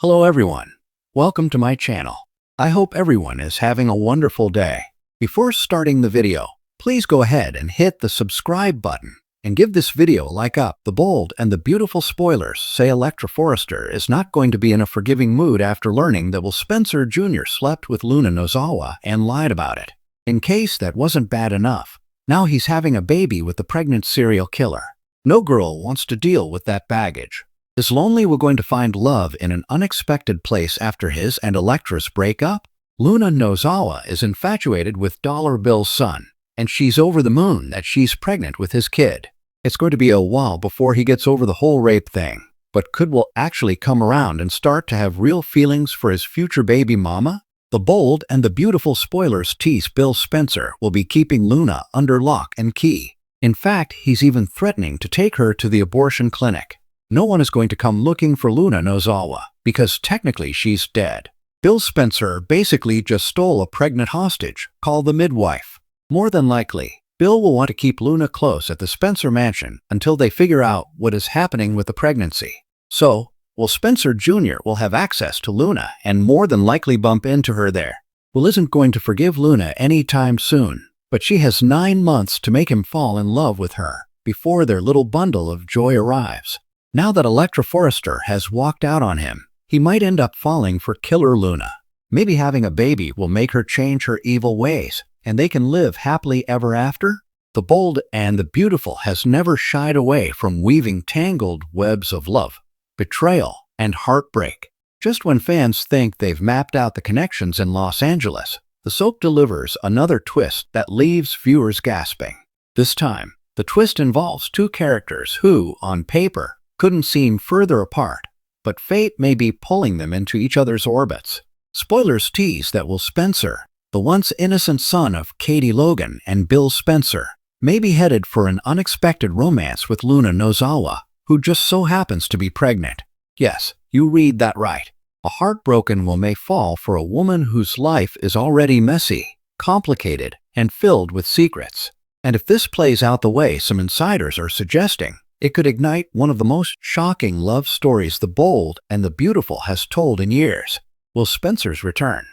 Hello everyone. Welcome to my channel. I hope everyone is having a wonderful day. Before starting the video, please go ahead and hit the subscribe button and give this video a like up. The bold and the beautiful spoilers say Elektra Forrester is not going to be in a forgiving mood after learning that Will Spencer Jr. slept with Luna Nozawa and lied about it. In case that wasn't bad enough, now he's having a baby with the pregnant serial killer. No girl wants to deal with that baggage. Is Lonely Will going to find love in an unexpected place after his and Elektra's breakup? Luna Nozawa is infatuated with Dollar Bill's son, and she's over the moon that she's pregnant with his kid. It's going to be a while before he gets over the whole rape thing, but could Will actually come around and start to have real feelings for his future baby mama? The bold and the beautiful spoilers tease Bill Spencer will be keeping Luna under lock and key. In fact, he's even threatening to take her to the abortion clinic. No one is going to come looking for Luna Nozawa, because technically she's dead. Bill Spencer basically just stole a pregnant hostage, called the midwife. More than likely, Bill will want to keep Luna close at the Spencer mansion until they figure out what is happening with the pregnancy. So, Will Spencer Jr. will have access to Luna and more than likely bump into her there. Will isn't going to forgive Luna anytime soon, but she has 9 months to make him fall in love with her before their little bundle of joy arrives. Now that Elektra Forrester has walked out on him, he might end up falling for Killer Luna. Maybe having a baby will make her change her evil ways, and they can live happily ever after? The bold and the beautiful has never shied away from weaving tangled webs of love, betrayal, and heartbreak. Just when fans think they've mapped out the connections in Los Angeles, the soap delivers another twist that leaves viewers gasping. This time, the twist involves two characters who, on paper, couldn't seem further apart, but fate may be pulling them into each other's orbits. Spoilers tease that Will Spencer, the once innocent son of Katie Logan and Bill Spencer, may be headed for an unexpected romance with Luna Nozawa, who just so happens to be pregnant. Yes, you read that right. A heartbroken Will may fall for a woman whose life is already messy, complicated, and filled with secrets. And if this plays out the way some insiders are suggesting, it could ignite one of the most shocking love stories the bold and the beautiful has told in years. Will Spencer's return.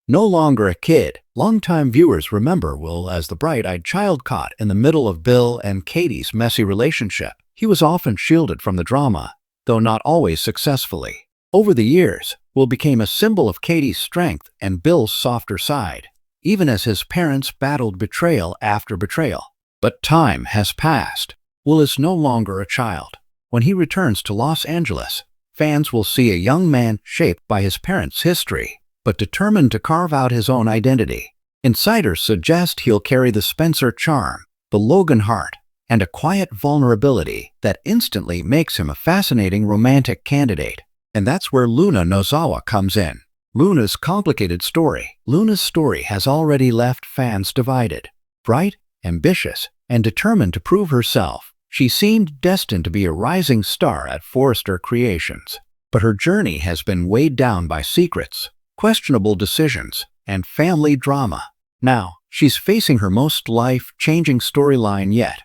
No longer a kid, longtime viewers remember Will as the bright-eyed child caught in the middle of Bill and Katie's messy relationship. He was often shielded from the drama, though not always successfully. Over the years, Will became a symbol of Katie's strength and Bill's softer side, even as his parents battled betrayal after betrayal. But time has passed. Will is no longer a child. When he returns to Los Angeles, fans will see a young man shaped by his parents' history, but determined to carve out his own identity. Insiders suggest he'll carry the Spencer charm, the Logan heart, and a quiet vulnerability that instantly makes him a fascinating romantic candidate. And that's where Luna Nozawa comes in. Luna's complicated story. Luna's story has already left fans divided. Bright, ambitious, and determined to prove herself, she seemed destined to be a rising star at Forrester Creations. But her journey has been weighed down by secrets, questionable decisions, and family drama. Now, she's facing her most life-changing storyline yet.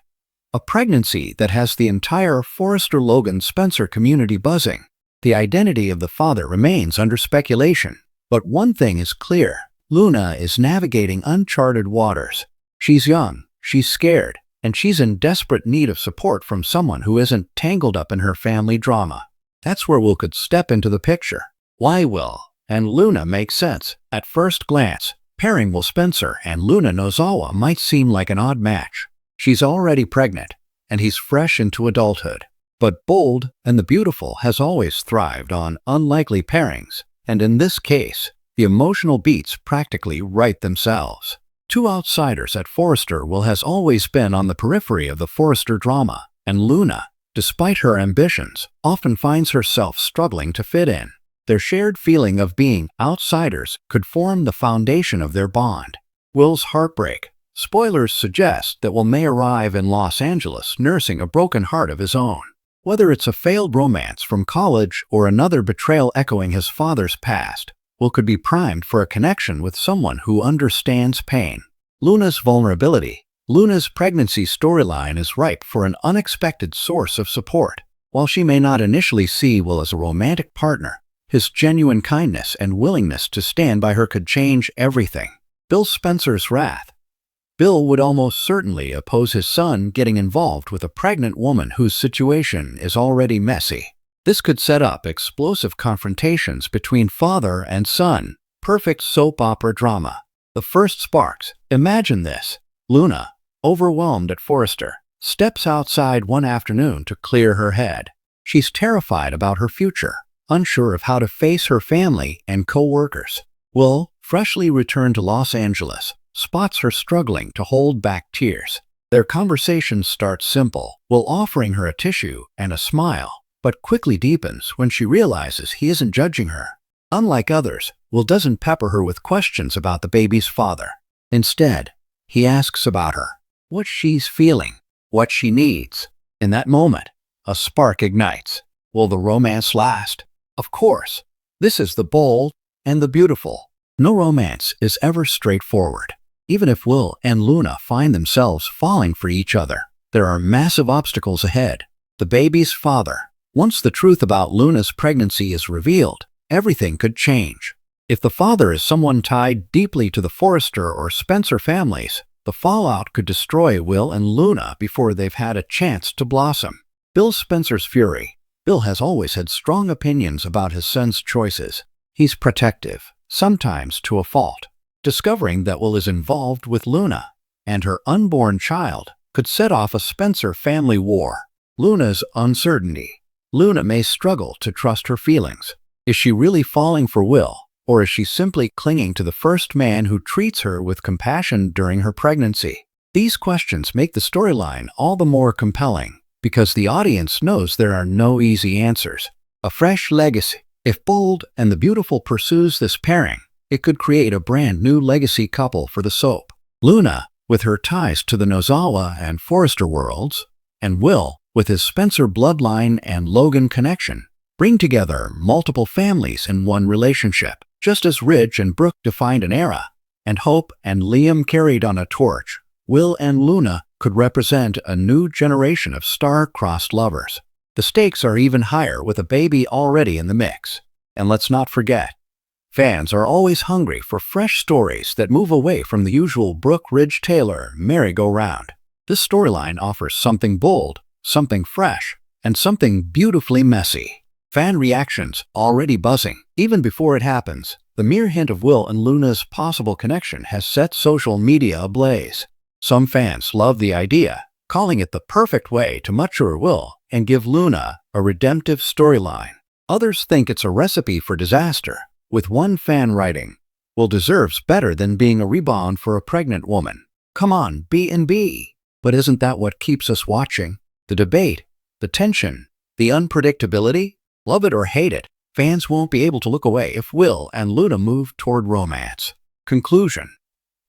A pregnancy that has the entire Forrester Logan Spencer community buzzing. The identity of the father remains under speculation. But one thing is clear. Luna is navigating uncharted waters. She's young, she's scared, and she's in desperate need of support from someone who isn't tangled up in her family drama. That's where Will could step into the picture. Why Will and Luna make sense. At first glance, pairing Will Spencer and Luna Nozawa might seem like an odd match. She's already pregnant, and he's fresh into adulthood. But Bold and the Beautiful has always thrived on unlikely pairings, and in this case, the emotional beats practically write themselves. Two outsiders at Forrester. Will has always been on the periphery of the Forrester drama, and Luna, despite her ambitions, often finds herself struggling to fit in. Their shared feeling of being outsiders could form the foundation of their bond. Will's heartbreak. Spoilers suggest that Will may arrive in Los Angeles nursing a broken heart of his own. Whether it's a failed romance from college or another betrayal echoing his father's past, Will could be primed for a connection with someone who understands pain. Luna's vulnerability. Luna's pregnancy storyline is ripe for an unexpected source of support. While she may not initially see Will as a romantic partner, His genuine kindness and willingness to stand by her could change everything. Bill Spencer's wrath. Bill would almost certainly oppose his son getting involved with a pregnant woman whose situation is already messy. This could set up explosive confrontations between father and son. Perfect soap opera drama. The first sparks. Imagine this. Luna, overwhelmed at Forrester, steps outside one afternoon to clear her head. She's terrified about her future, unsure of how to face her family and co-workers. Will, freshly returned to Los Angeles, spots her struggling to hold back tears. Their conversation starts simple, Will offering her a tissue and a smile, but quickly deepens when she realizes he isn't judging her. Unlike others, Will doesn't pepper her with questions about the baby's father. Instead, he asks about her, what she's feeling, what she needs. In that moment, a spark ignites. Will the romance last? Of course. This is the bold and the beautiful. No romance is ever straightforward. Even if Will and Luna find themselves falling for each other, there are massive obstacles ahead. The baby's father. Once the truth about Luna's pregnancy is revealed, everything could change. If the father is someone tied deeply to the Forrester or Spencer families, the fallout could destroy Will and Luna before they've had a chance to blossom. Bill Spencer's fury. Bill has always had strong opinions about his son's choices. He's protective, sometimes to a fault. Discovering that Will is involved with Luna and her unborn child could set off a Spencer family war. Luna's uncertainty. Luna may struggle to trust her feelings. Is she really falling for Will, or is she simply clinging to the first man who treats her with compassion during her pregnancy? These questions make the storyline all the more compelling because the audience knows there are no easy answers. A fresh legacy. If Bold and the Beautiful pursues this pairing, it could create a brand new legacy couple for the soap. Luna, with her ties to the Nozawa and Forrester worlds, and Will, with his Spencer bloodline and Logan connection, bring together multiple families in one relationship. Just as Ridge and Brooke defined an era, and Hope and Liam carried on a torch, Will and Luna could represent a new generation of star-crossed lovers. The stakes are even higher with a baby already in the mix. And let's not forget, fans are always hungry for fresh stories that move away from the usual Brooke-Ridge-Taylor merry-go-round. This storyline offers something bold, something fresh, and something beautifully messy. Fan reactions already buzzing. Even before it happens, the mere hint of Will and Luna's possible connection has set social media ablaze. Some fans love the idea, calling it the perfect way to mature Will and give Luna a redemptive storyline. Others think it's a recipe for disaster, with one fan writing, Will deserves better than being a rebound for a pregnant woman. Come on, B&B. But isn't that what keeps us watching? The debate, the tension, the unpredictability? Love it or hate it, fans won't be able to look away if Will and Luna move toward romance. Conclusion.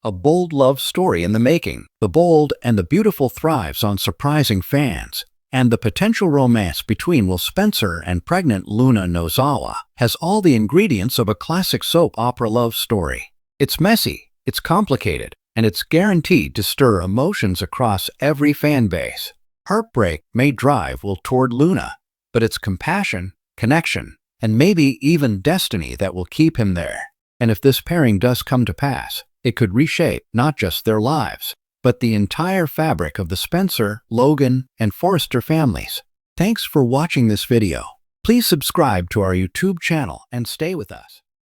A bold love story in the making. The Bold and the Beautiful thrives on surprising fans, and the potential romance between Will Spencer and pregnant Luna Nozawa has all the ingredients of a classic soap opera love story. It's messy, it's complicated, and it's guaranteed to stir emotions across every fan base. Heartbreak may drive Will toward Luna, but it's compassion, connection, and maybe even destiny that will keep him there. And if this pairing does come to pass, it could reshape not just their lives, but the entire fabric of the Spencer, Logan, and Forrester families. Thanks for watching this video. Please subscribe to our YouTube channel and stay with us.